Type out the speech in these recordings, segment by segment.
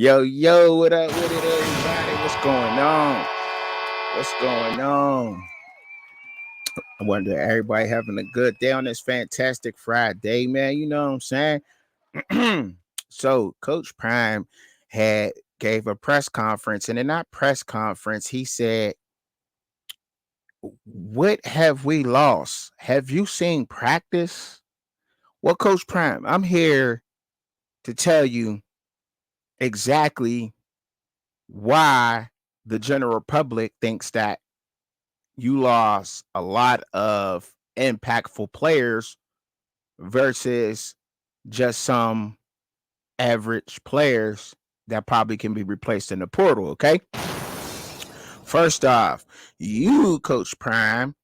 Yo, what up with it, everybody? What's going on? What's going on? I wonder everybody having a good day on this fantastic Friday, man. You know what I'm saying? So, Coach Prime had gave a press conference, and in that press conference, he said, "What have we lost? Have you seen practice?" Well, Coach Prime, I'm here to tell you exactly why the general public thinks that you lost a lot of impactful players versus just some average players that probably can be replaced in the portal. Okay. First off, you, Coach Prime,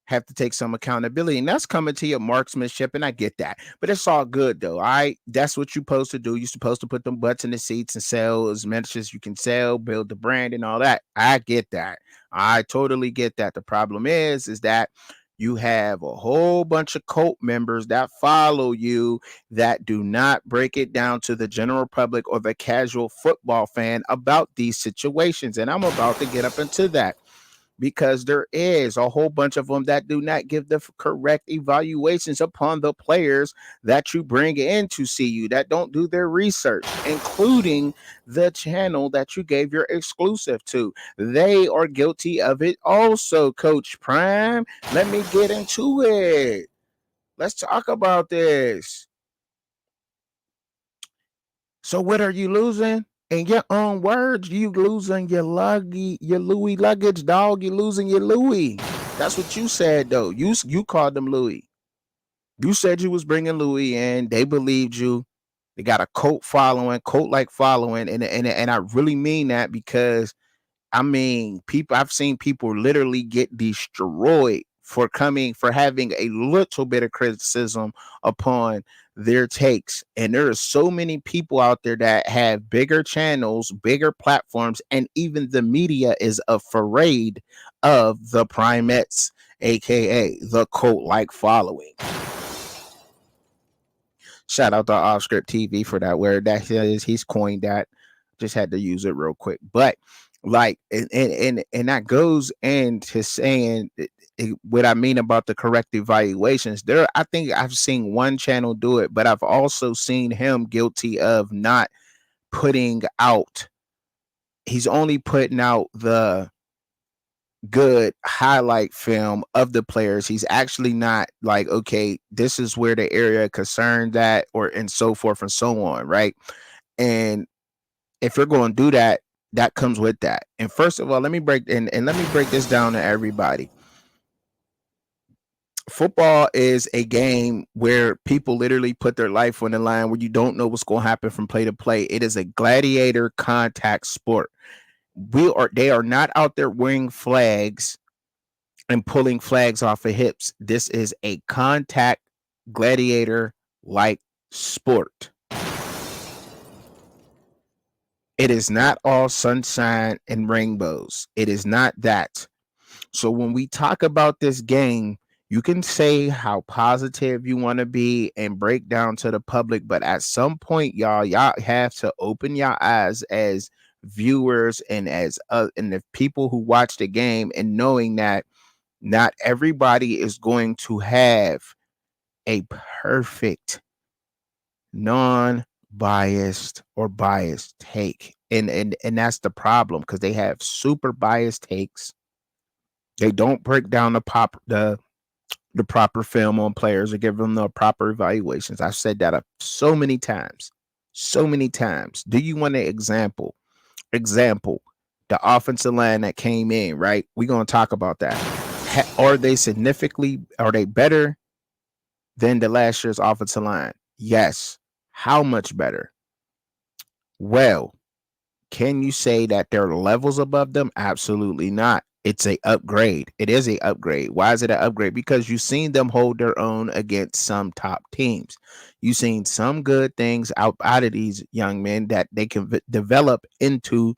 have to take some accountability, and that's coming to your marksmanship, and I get that, but it's all good though. All right, that's what you're supposed to do. You're supposed to put them butts in the seats and sell as much as you can sell, build the brand and all that. I get that. I totally get that. The problem is that you have a whole bunch of cult members that follow you that do not break it down to the general public or the casual football fan about these situations, and I'm about to get up into that, because there is a whole bunch of them that do not give the correct evaluations upon the players that you bring in to see you, that don't do their research, including the channel that you gave your exclusive to. They are guilty of it also, Coach Prime. Let me get into it. Let's talk about this. So what are you losing? In your own words, you losing your Louis luggage, dog. You losing your Louis. That's what you said, though. You called them Louis. You said you was bringing Louis in. They believed you. They got a cult following, cult like following, and I really mean that, because I mean, people, I've seen people literally get destroyed for having a little bit of criticism upon their takes. And there are so many people out there that have bigger channels, bigger platforms, and even the media is afraid of the primates, aka the cult like following. Shout out to Offscript TV for that word. That is, he's coined that. Just had to use it real quick. But like, and that goes into saying what I mean about the correct evaluations. There, I think I've seen one channel do it, but I've also seen him guilty of not putting out. He's only putting out the good highlight film of the players. He's actually not like, okay, this is where the area concerned that, or and so forth and so on, right? And if you're going to do that, that comes with that. And first of all, let me break this down to everybody. Football is a game where people literally put their life on the line, where you don't know what's going to happen from play to play. It is a gladiator contact sport. They are not out there wearing flags and pulling flags off of hips. This is a contact gladiator like sport. It is not all sunshine and rainbows. It is not that. So when we talk about this game, you can say how positive you want to be and break down to the public, but at some point, y'all have to open your eyes as viewers and as and the people who watch the game, and knowing that not everybody is going to have a perfect, non-biased or biased take. And that's the problem, because they have super biased takes. They don't break down the proper film on players or give them the proper evaluations. I've said that so many times. So many times. Do you want an example? The offensive line that came in, right? We're going to talk about that. Are they better than the last year's offensive line? Yes. How much better? Well, can you say that there are levels above them? Absolutely not. It's a upgrade. It is a upgrade. Why is it an upgrade? Because you've seen them hold their own against some top teams. You've seen some good things out of these young men that they can develop into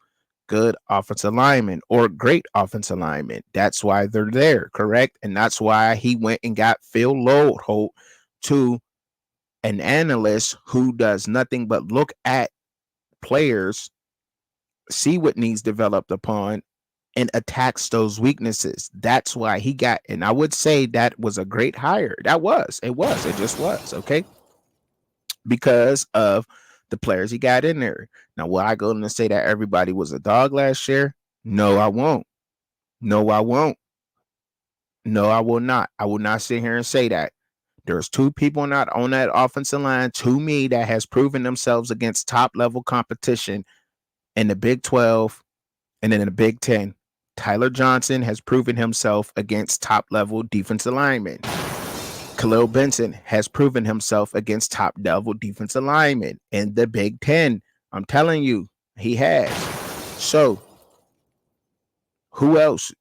good offensive linemen or great offensive linemen. That's why they're there, correct? And that's why he went and got Phil Lodeholt, to an analyst who does nothing but look at players, see what needs developed upon, and attacks those weaknesses. That's why he got, and I would say that was a great hire. It just was, okay? Because of the players he got in there. Now, will I go and say that everybody was a dog last year? No, I won't. No, I won't. No, I will not. I will not sit here and say that. There's two people not on that offensive line to me that has proven themselves against top level competition in the Big 12 and then in the Big 10. Tyler Johnson has proven himself against top level defensive linemen. Khalil Benson has proven himself against top level defensive linemen in the Big 10. I'm telling you, he has. So, who else?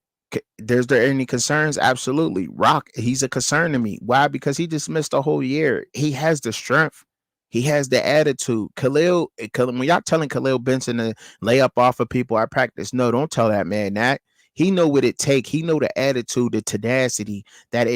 There's there any concerns? Absolutely. Rock, he's a concern to me. Why? Because he just missed a whole year. He has the strength. He has the attitude. When y'all telling Khalil Benson to lay up off of people at practice, no, don't tell that man that. He know what it take. He know the attitude, the tenacity that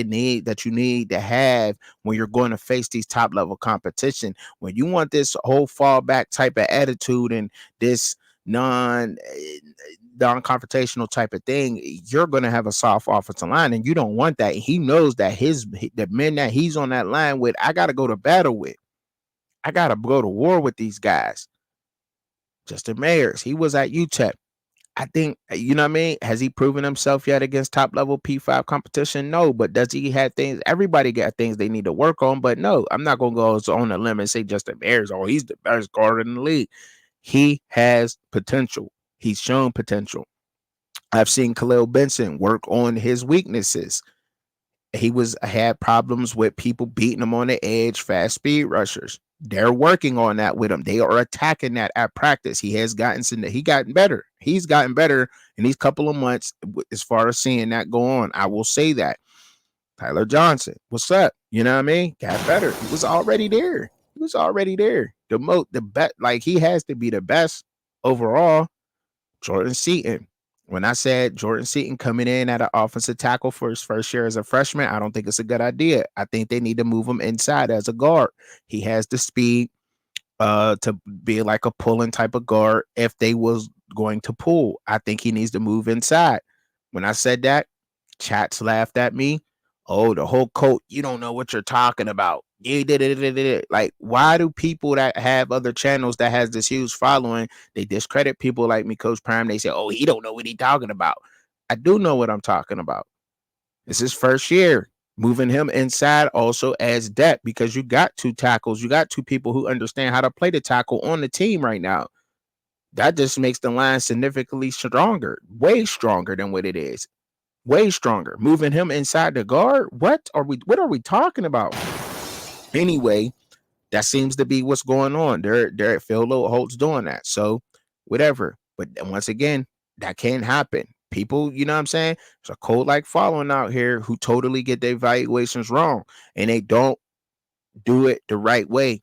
you need to have when you're going to face these top level competition. When you want this whole fallback type of attitude and this non-confrontational type of thing, you're going to have a soft offensive line, and you don't want that. He knows that the men that he's on that line with, I got to go to battle with. I got to go to war with these guys. Justin Mayers, he was at UTEP. I think, you know what I mean? Has he proven himself yet against top level P5 competition? No, but does he have things? Everybody got things they need to work on, but no, I'm not going to go on a limb and say Justin Mayers, oh, he's the best guard in the league. He has potential. He's shown potential. I've seen Khalil Benson work on his weaknesses. He had problems with people beating him on the edge, fast speed rushers. They're working on that with him. They are attacking that at practice. He's gotten better. He's gotten better in these couple of months as far as seeing that go on. I will say that. Tyler Johnson, what's up? You know what I mean? Got better. He was already there. The best, like he has to be the best overall. Jordan Seaton. When I said Jordan Seaton coming in at an offensive tackle for his first year as a freshman, I don't think it's a good idea. I think they need to move him inside as a guard. He has the speed to be like a pulling type of guard if they was going to pull. I think he needs to move inside. When I said that, chats laughed at me. Oh, the whole coat, you don't know what you're talking about. Like, why do people that have other channels that has this huge following, they discredit people like me, Coach Prime? They say, oh, he don't know what he talking about. I do know what I'm talking about. It's his first year. Moving him inside also adds depth because you got two tackles. You got two people who understand how to play the tackle on the team right now. That just makes the line significantly stronger, way stronger than what it is. Way stronger. Moving him inside the guard. What are we talking about? Anyway, that seems to be what's going on. They're Phil Holt's doing that. So whatever. But once again, that can't happen. People, you know what I'm saying? There's a code like following out here who totally get their evaluations wrong and they don't do it the right way.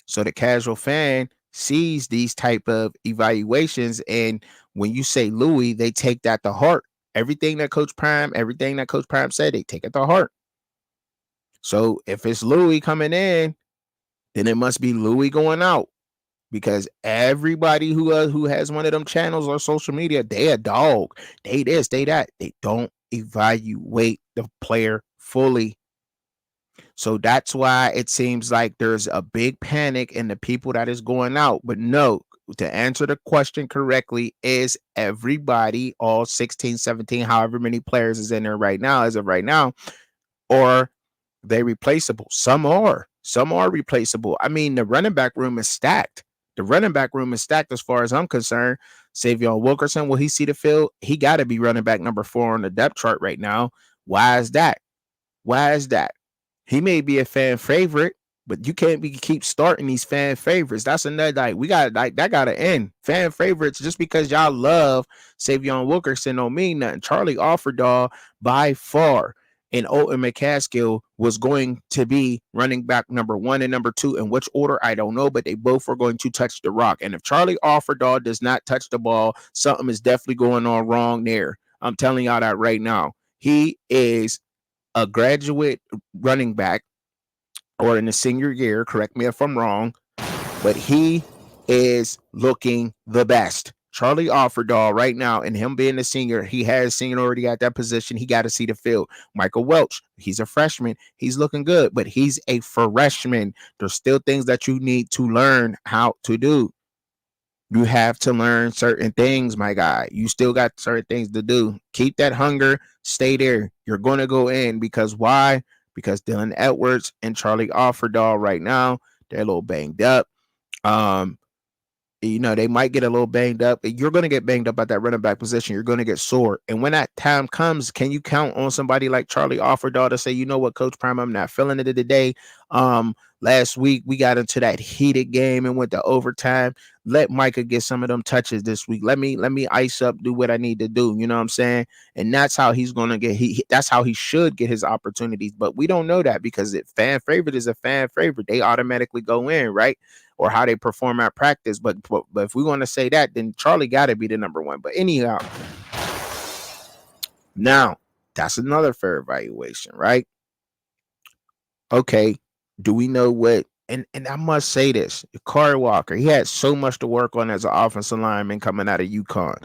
So the casual fan sees these type of evaluations, and when you say Louiy, they take that to heart. Everything that Coach Prime said, they take it to heart. So if it's Louiy coming in, then it must be Louiy going out, because everybody who has one of them channels or social media, they a dog. They this, they that. They don't evaluate the player fully. So that's why it seems like there's a big panic in the people that is going out. But no, to answer the question correctly, is everybody, all 16, 17, however many players is in there right now, as of right now, or they replaceable? Some are replaceable. I mean, the running back room is stacked. As far as I'm concerned. Savion Wilkerson, will he see the field? He got to be running back number 4 on the depth chart right now. Why is that? He may be a fan favorite, but you can't keep starting these fan favorites. That's another, that gotta end. Fan favorites, just because y'all love Savion Wilkerson don't mean nothing. Charlie Offerdahl by far and Olton McCaskill was going to be running back number 1 and number 2. In which order, I don't know, but they both are going to touch the rock. And if Charlie Offerdahl does not touch the ball, something is definitely going on wrong there. I'm telling y'all that right now. He is a graduate running back, or in the senior year, correct me if I'm wrong, but he is looking the best. Charlie Offerdahl right now, and him being a senior, he has seniority at that position. He got to see the field. Michael Welch, he's a freshman. He's looking good, but he's a freshman. There's still things that you need to learn how to do. You have to learn certain things, my guy. You still got certain things to do. Keep that hunger. Stay there. You're going to go in because why? Because Dylan Edwards and Charlie Offerdahl right now, they're a little banged up. They might get a little banged up. You're going to get banged up at that running back position. You're going to get sore. And when that time comes, can you count on somebody like Charlie Offerdahl to say, you know what, Coach Prime, I'm not feeling it today. Last week we got into that heated game and went to overtime. Let Micah get some of them touches this week. Let me ice up, do what I need to do. You know what I'm saying? And that's how he's going to get. That's how he should get his opportunities. But we don't know that because fan favorite is a fan favorite. They automatically go in, right? Or how they perform at practice. But if we want to say that, then Charlie got to be the number one. But anyhow, now that's another fair evaluation, right? Okay, do we know what? And I must say this: Corey Walker, he had so much to work on as an offensive lineman coming out of UConn.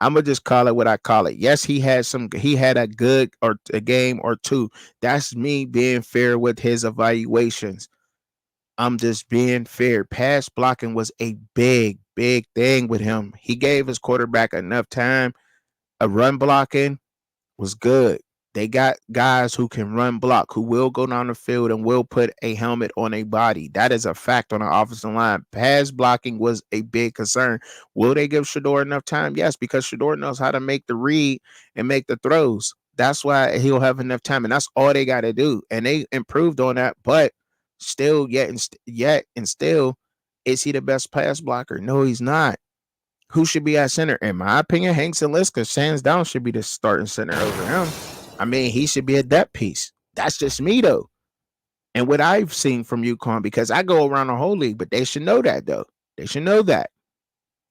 I'm gonna just call it what I call it. Yes, he had a good or a game or two. That's me being fair with his evaluations. I'm just being fair. Pass blocking was a big thing with him. He gave his quarterback enough time. A run blocking was good. They got guys who can run block, who will go down the field and will put a helmet on a body. That is a fact on the offensive line. Pass blocking was a big concern. Will they give Shedeur enough time? Yes, because Shedeur knows how to make the read and make the throws. That's why he'll have enough time, and that's all they got to do. And they improved on that, but still, yet and still, is he the best pass blocker? No, he's not. Who should be at center? In my opinion, Hank Zeliska, hands down, should be the starting center over him. I mean, he should be a depth piece. That's just me, though. And what I've seen from UConn, because I go around the whole league, but they should know that, though. They should know that.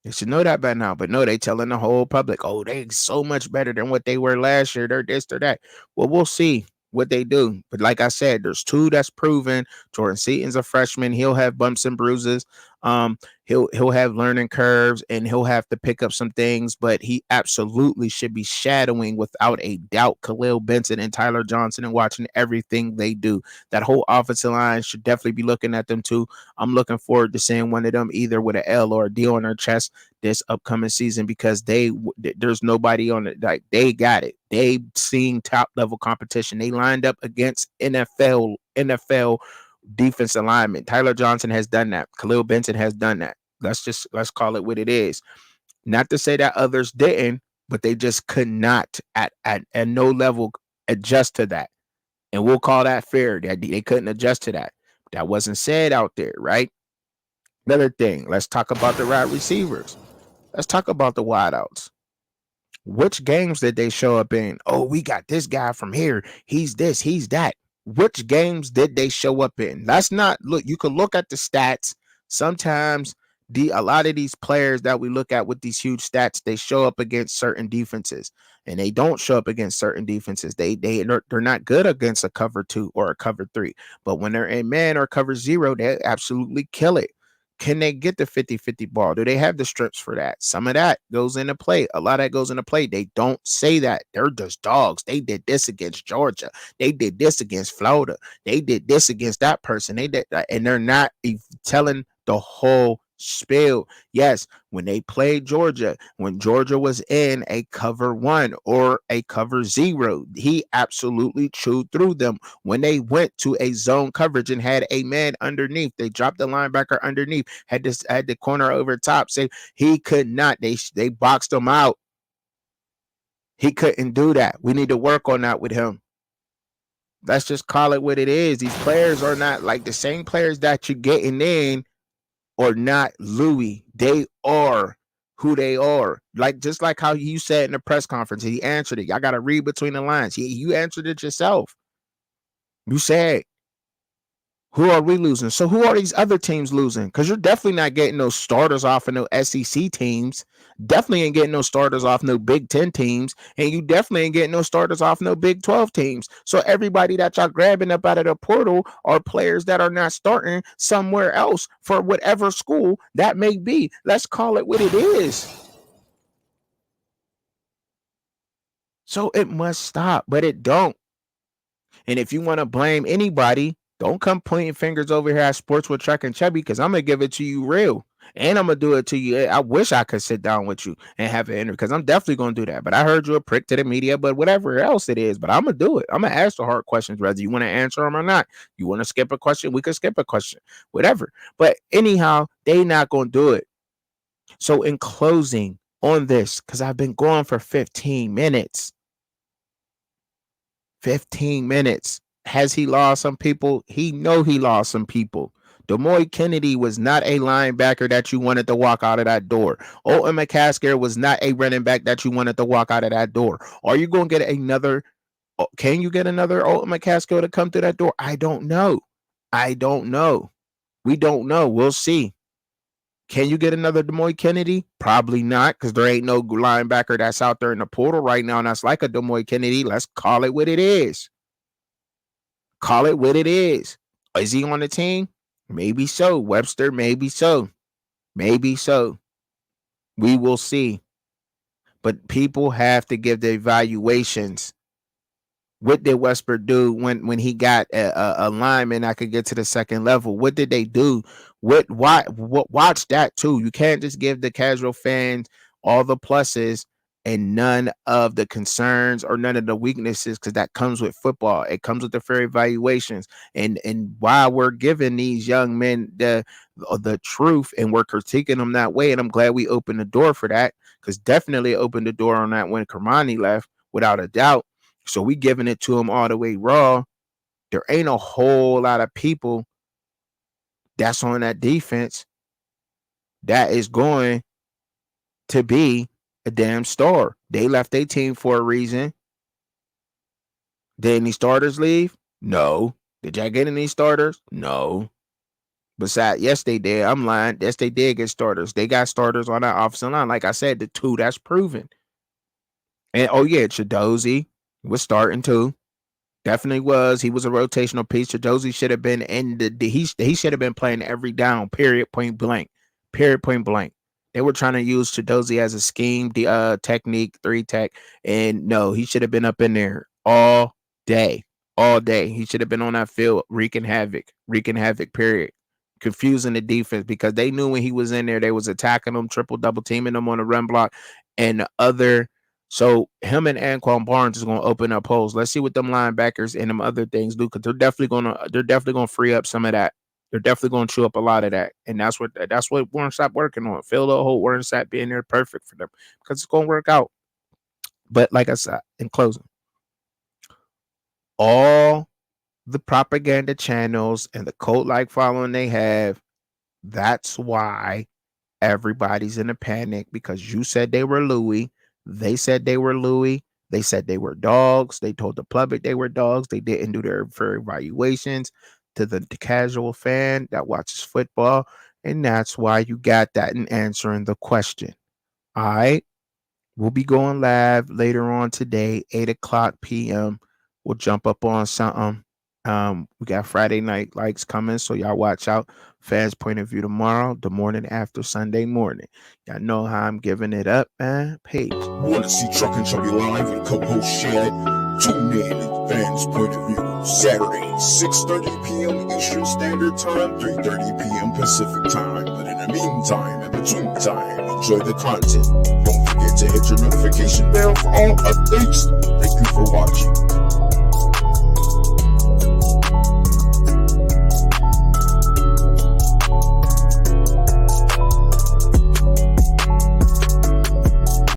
They should know that by now. But no, they telling the whole public, oh, they so much better than what they were last year. They're this, they're that. Well, we'll see what they do. But like I said, there's two that's proven. Jordan Seaton's a freshman. He'll have bumps and bruises. He'll have learning curves and he'll have to pick up some things, but he absolutely should be shadowing without a doubt Khalil Benson and Tyler Johnson and watching everything they do. That whole offensive line should definitely be looking at them too. I'm looking forward to seeing one of them either with an L or a D on their chest this upcoming season because there's nobody on it. Like they got it. They seen top level competition. They lined up against NFL defensive lineman. Tyler Johnson has done that. Khalil Benson has done that. Let's call it what it is. Not to say that others didn't, but they just could not at no level adjust to that. And we'll call that fair. That they couldn't adjust to that. That wasn't said out there, right? Another thing, let's talk about the wide receivers. Let's talk about the wideouts. Which games did they show up in? Oh, we got this guy from here. He's this, he's that. Which games did they show up in? That's not look. You can look at the stats. Sometimes a lot of these players that we look at with these huge stats, they show up against certain defenses, and they don't show up against certain defenses. They're not good against a cover 2 or a cover 3, but when they're in man or cover 0, they absolutely kill it. Can they get the 50-50 ball? Do they have the strips for that? Some of that goes into play. A lot of that goes into play. They don't say that. They're just dogs. They did this against Georgia. They did this against Florida. They did this against that person. They did that. And they're not telling the whole spiel. Yes, when they played Georgia, when Georgia was in a cover 1 or a cover 0, he absolutely chewed through them. When they went to a zone coverage and had a man underneath, they dropped the linebacker underneath, had the corner over top. Say he could not. They boxed him out. He couldn't do that. We need to work on that with him. Let's just call it what it is. These players are not like the same players that you're getting in or not Louiy. They are who they are. Like just like how you said in the press conference, he answered it. Y'all got to read between the lines. You answered it yourself. You said Who are we losing? So who are these other teams losing? Because you're definitely not getting no starters off of no SEC teams. Definitely ain't getting no starters off no Big 10 teams. And you definitely ain't getting no starters off no Big 12 teams. So everybody that y'all grabbing up out of the portal are players that are not starting somewhere else for whatever school that may be. Let's call it what it is. So it must stop, but it don't. And if you want to blame anybody, don't come pointing fingers over here at Sports with Truck and Chubby, because I'm gonna give it to you real, and I'm gonna do it to you. I wish I could sit down with you and have an interview, because I'm definitely gonna do that. But I heard you a prick to the media, but whatever else it is, but I'm gonna do it. I'm gonna ask the hard questions, whether you want to answer them or not. You want to skip a question, we could skip a question, whatever. But anyhow, they not gonna do it. So in closing on this, because I've been going for 15 minutes. 15 minutes. Has he lost some people? He lost some people. Demoy Kennedy was not a linebacker that you wanted to walk out of that door. Olton McCaskill was not a running back that you wanted to walk out of that door. Are you going to get another? Can you get another Olton McCaskill to come through that door? I don't know. We don't know. We'll see. Can you get another Demoy Kennedy? Probably not, because there ain't no linebacker that's out there in the portal right now, and that's like a Demoy Kennedy. Let's call it what it is. Call it what it is. Is he on the team? Maybe so. Webster, maybe so. Maybe so. We will see. But people have to give the evaluations. What did Webster do when he got a lineman that could get to the second level? What did they do? Watch that too. You can't just give the casual fans all the pluses and none of the concerns or none of the weaknesses, because that comes with football. It comes with the fair evaluations. And while we're giving these young men the truth and we're critiquing them that way, and I'm glad we opened the door for that, because definitely opened the door on that when Kermani left, without a doubt. So we giving it to them all the way raw. There ain't a whole lot of people that's on that defense that is going to be a damn star. They left their team for a reason. Did any starters leave? No. Did y'all get any starters? No. Besides, yes, they did. I'm lying. Yes, they did get starters. They got starters on that offensive line. Like I said, the two, that's proven. And oh yeah, Chidozie was starting too. Definitely was. He was a rotational piece. Chidozie should have been in he should have been playing every down, period, point blank. Period, point blank. They were trying to use Chidozie as a scheme, technique, 3-tech. And no, he should have been up in there all day. All day. He should have been on that field wreaking havoc, period. Confusing the defense, because they knew when he was in there, they was attacking him, triple double teaming him on the run block and the other. So him and Anquan Barnes is going to open up holes. Let's see what them linebackers and them other things do, because they're definitely going to free up some of that. They're definitely going to chew up a lot of that, and that's what Warren Sapp working on. Fill the hole. Warren Sapp being there, perfect for them, because it's going to work out. But like I said, in closing, all the propaganda channels and the cult-like following they have, that's why everybody's in a panic, because you said they were Louis. They said they were Louis. They said they were dogs. They told the public they were dogs. They didn't do their evaluations to the casual fan that watches football. And that's why you got that in answering the question. All right. We'll be going live later on today, 8:00 p.m. We'll jump up on something. We got Friday night likes coming, so y'all watch out. Fans Point of View tomorrow, the morning after Sunday morning. Y'all know how I'm giving it up, man. Peace. Want to see Truck and Chubby live and co-host Shannon? Tune in at Fans Point of View, Saturday, 6:30 p.m. Eastern Standard Time, 3:30 p.m. Pacific Time. But in the meantime, in between time, enjoy the content. Don't forget to hit your notification bell for all updates. Thank you for watching.